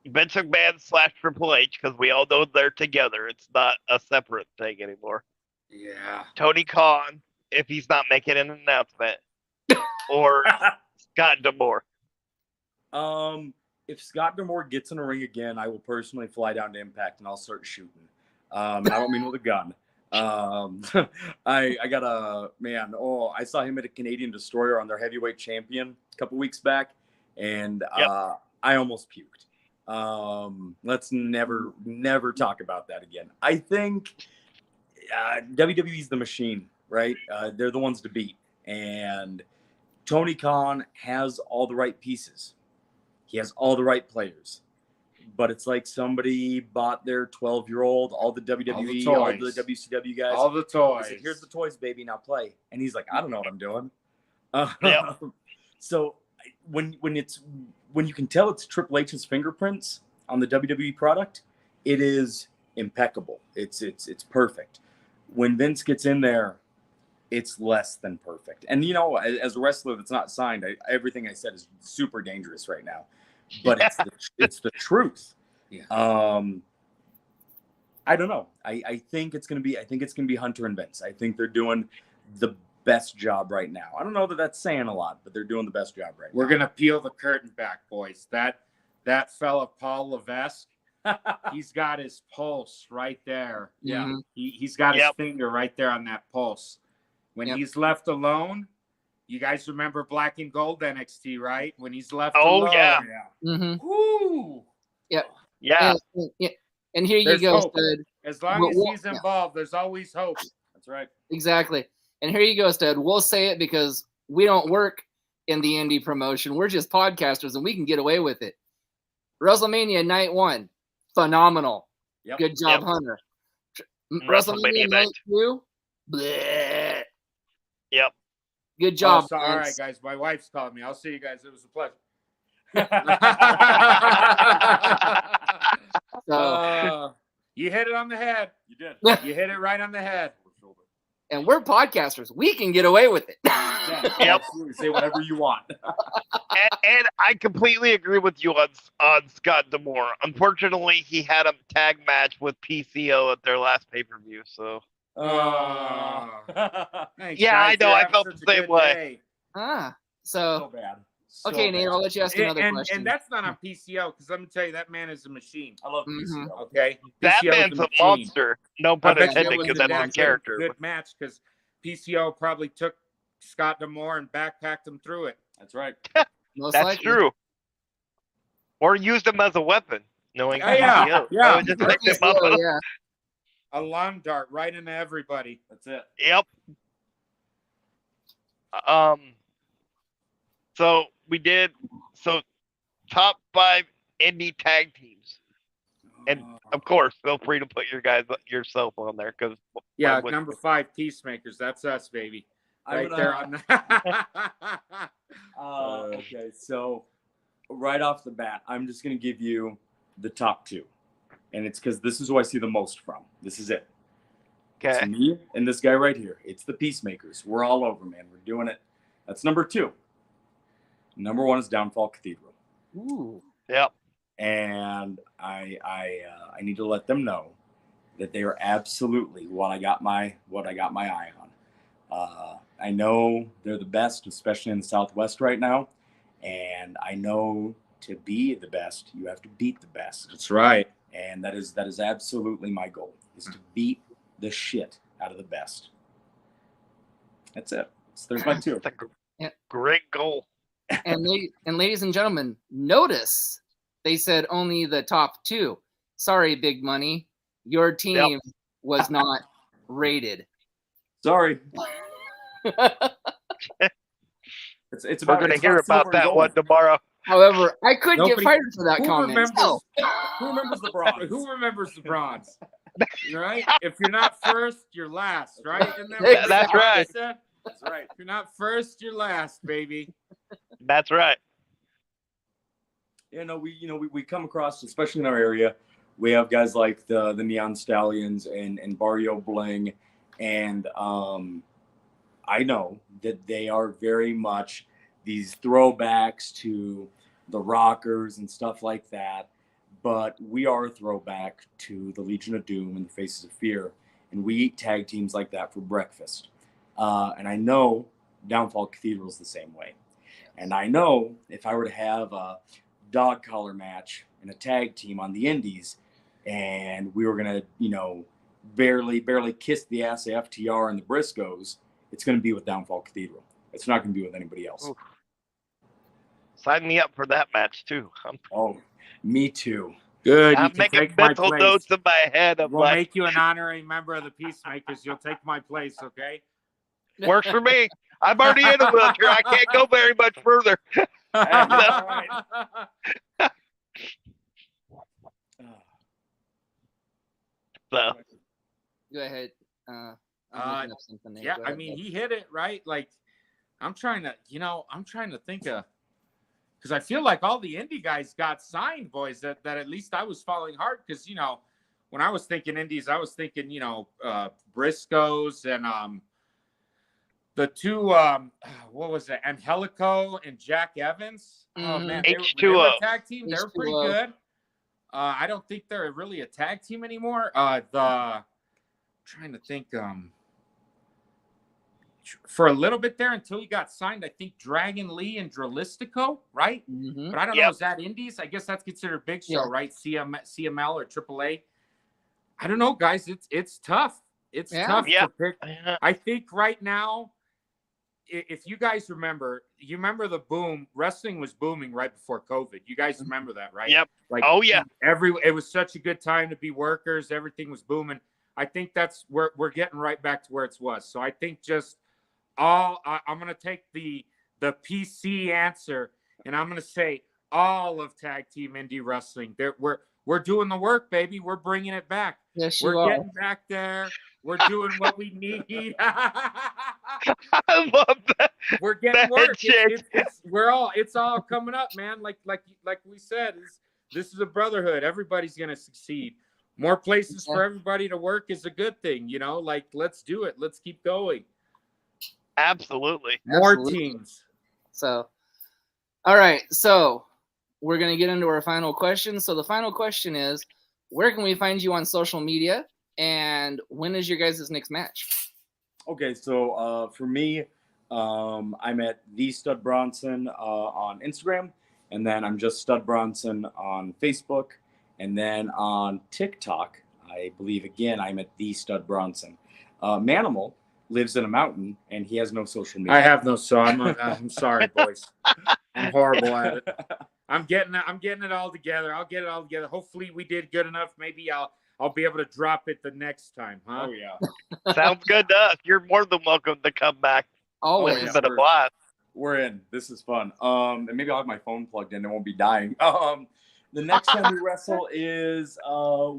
Vince McMahon / Triple H, because we all know they're together. It's not a separate thing anymore. Yeah. Tony Khan, if he's not making an announcement, or Scott D'Amore. If Scott D'Amore gets in a ring again, I will personally fly down to Impact and I'll start shooting. I don't mean with a gun. I got a man. Oh, I saw him at a Canadian Destroyer on their heavyweight champion a couple weeks back, and I almost puked. Let's never talk about that again. I think WWE's the machine, right? They're the ones to beat, and Tony Khan has all the right pieces. He has all the right players. But it's like somebody bought their 12-year-old, all the WWE, all the WCW guys. All the toys. Said, here's the toys, baby, now play. And he's like, I don't know what I'm doing. So when you can tell it's Triple H's fingerprints on the WWE product, it is impeccable. It's perfect. When Vince gets in there, it's less than perfect. And as a wrestler that's not signed, everything I said is super dangerous right now. But it's the truth. Yeah. I don't know. I think it's gonna be Hunter and Vince. I think they're doing the best job right now. I don't know that that's saying a lot, but they're doing the best job right now. We're gonna peel the curtain back, boys. That fella Paul Levesque, he's got his pulse right there. Yeah. Mm-hmm. He's got his finger right there on that pulse. When he's left alone. You guys remember Black and Gold NXT, right? When he's left alone. Oh, yeah. Mm-hmm. Woo! Yep. Yeah. And here There's you go, hope. Stud. As long as he's involved, there's always hope. That's right. Exactly. And here you go, Stud. We'll say it because we don't work in the indie promotion. We're just podcasters, and we can get away with it. WrestleMania Night 1, phenomenal. Yep. Good job, Hunter. WrestleMania Night 2, bleh. Yep. Good job. Oh, all right, guys. My wife's calling me. I'll see you guys. It was a pleasure. You hit it on the head. You did. You hit it right on the head. And we're podcasters. We can get away with it. Yep. Say whatever you want. And I completely agree with you on Scott D'Amore. Unfortunately, he had a tag match with PCO at their last pay-per-view, so. Thanks, Yeah, guys. I know. You're I having felt the such a same good way. day. So bad. Okay, Nate, I'll let you ask another question. And that's not on PCO, because let me tell you, that man is a machine. I love Mhm. PCO. Okay? That PCO is man's a machine. monster. No I pun bet you intended, it was because a that's damn his character. Good match, because PCO probably took Scott D'Amore and backpacked him through it. That's right. Most That's likely. true. Or used him as a weapon, knowing Oh, yeah. PCO. Yeah. I would just pick him up. PCO, yeah. A lawn dart right into everybody. That's it. Yep. So we did. So top 5 indie tag teams, and of course, feel free to put yourself on there because Yeah, number 5, Peacemakers. That's us, baby. Right there on the. Okay, so right off the bat, I'm just gonna give you the top 2, and it's because this is who I see the most from. This is it. It's Okay. me and this guy right here. It's the Peacemakers. We're all over, man. We're doing it. That's number 2. Number 1 is Downfall Cathedral. Ooh. Yep. And I need to let them know that they are absolutely what I got my eye on. I know they're the best, especially in the Southwest right now. And I know to be the best, you have to beat the best. That's right. And that is absolutely my goal, is to beat the shit out of the best. That's it. So there's my two. That's a great goal. And ladies and gentlemen, notice they said only the top two. Sorry, Big Money. Your team was not rated. Sorry. It's We're going to hear about that one tomorrow. However, I could get fired for that comment. Who remembers the bronze? Who remembers the bronze? Right? If you're not first, you're last, right? That's right. That's right. If you're not first, you're last, baby. That's right. We come across, especially in our area, we have guys like the Neon Stallions and Barrio Bling, and I know that they are very much these throwbacks to the Rockers and stuff like that, but we are a throwback to the Legion of Doom and the Faces of Fear, and we eat tag teams like that for breakfast. And I know Downfall Cathedral is the same way. And I know if I were to have a dog collar match and a tag team on the Indies, and we were going to, barely kiss the ass of FTR and the Briscoes, it's going to be with Downfall Cathedral. It's not going to be with anybody else. Ooh. Sign me up for that match, too. Oh, me too. Good. I'm making mental notes in my head. We'll make you an honorary member of the Peacemakers. You'll take my place, okay? Works for me. I'm already in a wheelchair. I can't go very much further. So. Go ahead. Yeah, I mean, he hit it right. Like, I'm trying to think of, because I feel like all the indie guys got signed, boys, that at least I was following hard. Because, when I was thinking indies, I was thinking, Briscoes and the two, what was it, Angelico and Jack Evans. Oh, man, they were a tag team. They were pretty good. I don't think they're really a tag team anymore. Trying to think, for a little bit there until he got signed, I think Dragon Lee and Dralistico, right? Mm-hmm. But I don't know, is that indies? I guess that's considered Big Show, right? CML or AAA. I don't know, guys. It's tough. It's tough to pick. I think right now, if you guys remember, the boom. Wrestling was booming right before COVID. You guys remember that, right? Yep. Like, it was such a good time to be workers. Everything was booming. I think that's where we're getting right back to where it was. So I think just I'm going to take the PC answer, and I'm going to say all of tag team indie wrestling. We're doing the work, baby. We're bringing it back. Yes, we're getting back there. We're doing what we need. I love that. We're getting work. It's all coming up, man. Like we said, this is a brotherhood. Everybody's going to succeed. More places for everybody to work is a good thing, like, let's do it. Let's keep going. Absolutely. More teams. So, all right. So we're going to get into our final question. So the final question is, where can we find you on social media? And when is your guys' next match? Okay. So for me, I'm at the Stud Bronson on Instagram. And then I'm just Stud Bronson on Facebook. And then on TikTok, I believe, again, I'm at the Stud Bronson. Manimal lives in a mountain, and he has no social media. I have no I'm sorry, boys. I'm horrible at it. I'm getting it all together. I'll get it all together. Hopefully we did good enough. Maybe I'll be able to drop it the next time, huh? Oh, yeah. Sounds good to us. You're more than welcome to come back. Always. This has been a blast. We're in. This is fun. And maybe I'll have my phone plugged in. It won't be dying. The next time we wrestle is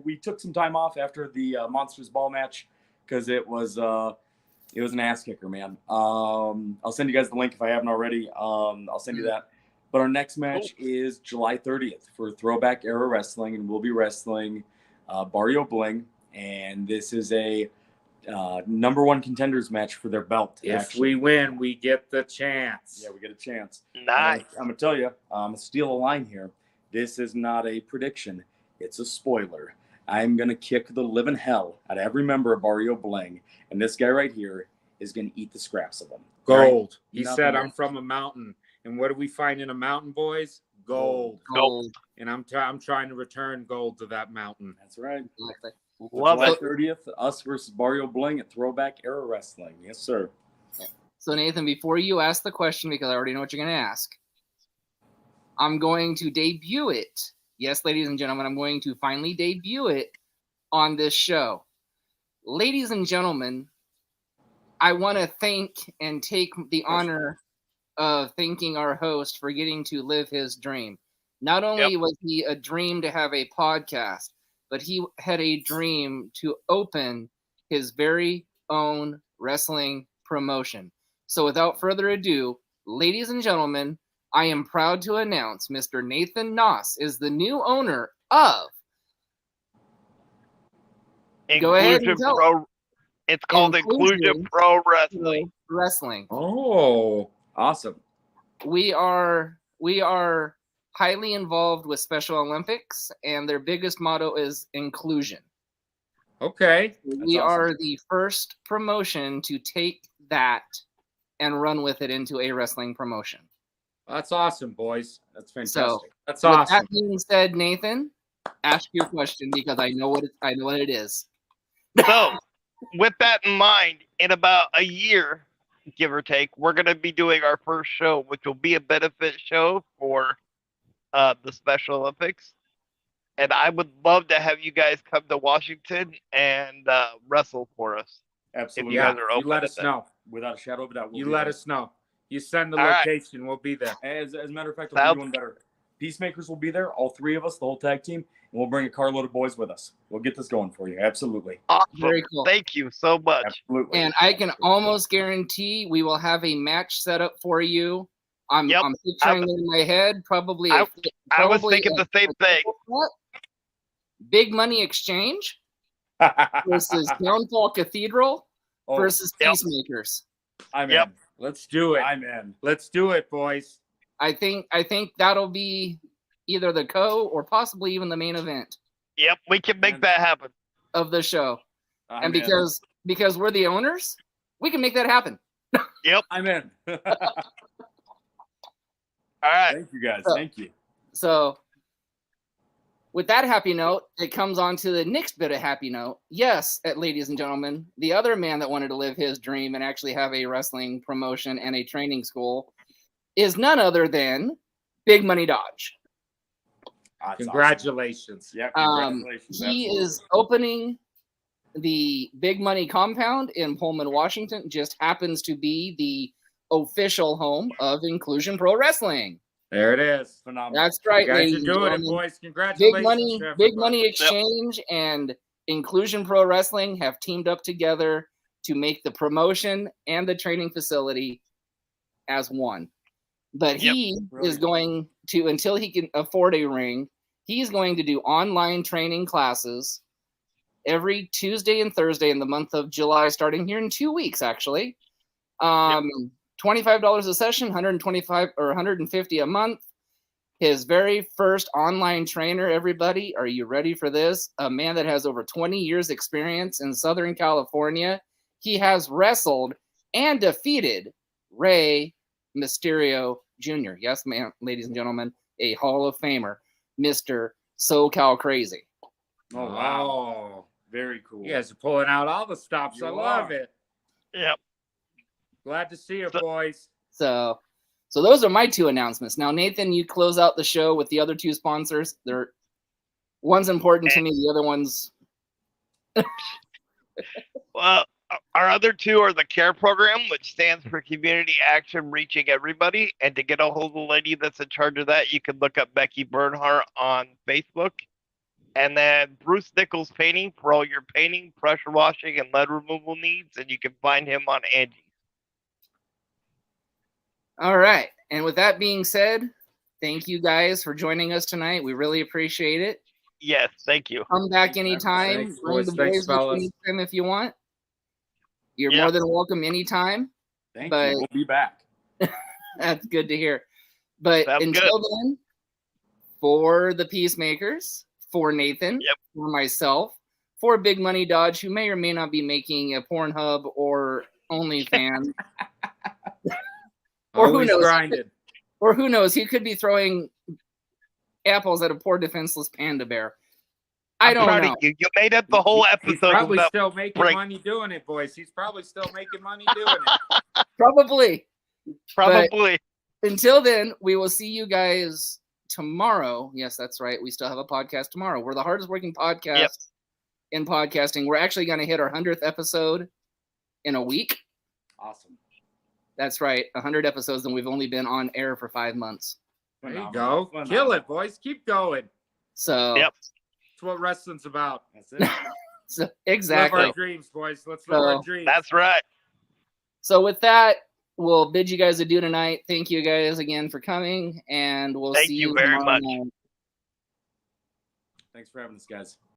we took some time off after the Monsters Ball match because it was an ass kicker, man. I'll send you guys the link if I haven't already. I'll send you that. But our next match is July 30th for Throwback Era Wrestling, and we'll be wrestling Barrio Bling, and this is a number one contenders match for their belt. If we win, we get the chance. Yeah, we get a chance. Nice. I'm gonna tell you, I'm gonna steal a line here. This is not a prediction. It's a spoiler. I'm going to kick the living hell out of every member of Barrio Bling. And this guy right here is going to eat the scraps of them. Gold. Right? He Nothing said, else. I'm from a mountain. And what do we find in a mountain, boys? Gold. Gold. And I'm trying to return gold to that mountain. That's right. Exactly. Love July it. 30th, us versus Barrio Bling at Throwback Era Wrestling. Yes, sir. So Nathan, before you ask the question, because I already know what you're going to ask, I'm going to debut it. Yes, ladies and gentlemen, I'm going to finally debut it on this show. Ladies and gentlemen, I want to thank and take the honor of thanking our host for getting to live his dream. Not only was he a dream to have a podcast, but he had a dream to open his very own wrestling promotion. So without further ado, ladies and gentlemen, I am proud to announce Mr. Nathan Noss is the new owner of Go ahead and Inclusion tell Pro. It's called Inclusion Pro Wrestling. Wrestling. Oh, Awesome. We are highly involved with Special Olympics, and their biggest motto is inclusion. okay. We awesome. are the first promotion to take that and run with it into a wrestling promotion. That's awesome, boys. That's fantastic. That's With awesome. that being said, Nathan, ask your question because I know what it is. So, with that in mind, in about a year, give or take, we're going to be doing our first show, which will be a benefit show for the Special Olympics. And I would love to have you guys come to Washington and wrestle for us. Absolutely. You guys are you open let to us that. know. Without a shadow of a doubt. we'll You be let there. us know. You send the All right. location. We'll be there. As a matter of fact, I'll do one better. Peacemakers will be there, all three of us, the whole tag team, and we'll bring a carload of boys with us. We'll get this going for you. Absolutely. Awesome. Very cool. Thank you so much. Absolutely. And I can almost guarantee we will have a match set up for you. I'm picturing it in my head. Probably. I was thinking the same thing. Big Money Exchange versus Downfall Cathedral versus Peacemakers. I'm Yep. in. Let's do it. I'm in. Let's do it, boys. I think that'll be either the or possibly even the main event Yep, we can make that happen. of the show. I'm And because we're the owners, we can make that happen. Yep. I'm in. All right. Thank you, guys. So- Thank you. So with that happy note, it comes on to the next bit of happy note. Yes, ladies and gentlemen, the other man that wanted to live his dream and actually have a wrestling promotion and a training school is none other than Big Money Dodge. That's Congratulations. Awesome. Yeah, congratulations. He Absolutely. is opening the Big Money compound in Pullman, Washington. Just happens to be the official home of Inclusion Pro Wrestling. There it is. Phenomenal. That's right, You guys ladies are and doing it, gentlemen. boys. Congratulations. Big Money Exchange and Inclusion Pro Wrestling have teamed up together to make the promotion and the training facility as one. But he is going to, until he can afford a ring, he's going to do online training classes every Tuesday and Thursday in the month of July, starting here in 2 weeks, actually. $25 a session, $125 or $150 a month. His very first online trainer, everybody, are you ready for this? A man that has over 20 years experience in Southern California. He has wrestled and defeated Rey Mysterio Jr. Yes, ma'am, ladies and gentlemen, a Hall of Famer, Mr. SoCal Crazy. Oh, wow. Very cool. You guys are pulling out all the stops. You I love are. it. Yep. Glad to see you, boys. So those are my two announcements. Now, Nathan, you close out the show with the other two sponsors. One's important to me. The other one's Well, our other two are the CARE program, which stands for Community Action Reaching Everybody. And to get a hold of the lady that's in charge of that, you can look up Becky Bernhardt on Facebook. And then Bruce Nichols Painting for all your painting, pressure washing, and lead removal needs. And you can find him on Angie. all right. And with that being said, thank you guys for joining us tonight. We really appreciate it. Yes, thank you. Come back anytime. Thanks, Bring boys. the Thanks, boys with fellas. you anytime if you want. You're Yeah. more than welcome anytime. Thank But- you. We'll be back. That's good to hear. But Sounds until then, for the Peacemakers, for Nathan, Yep. for myself, for Big Money Dodge, who may or may not be making a Pornhub or OnlyFans. Or who Always knows? grinding. Or who knows? He could be throwing apples at a poor defenseless panda bear. I I'm don't proud know. of you. You made it the whole He's episode probably without still making break. money doing it, boys. He's probably still making money doing it. Probably. Probably. Until then, we will see you guys tomorrow. Yes, that's right. We still have a podcast tomorrow. We're the hardest working podcast in podcasting. We're actually going to hit our 100th episode in a week. Awesome. That's right. 100 episodes, and we've only been on air for 5 months. There you go. Kill it, boys. Keep going. So Yep. That's what wrestling's about. That's it. so Live exactly. our dreams, boys. Let's live our dreams. That's right. So with that, we'll bid you guys adieu tonight. Thank you guys again for coming, and we'll Thank see you you very tomorrow much. night. Thanks for having us, guys.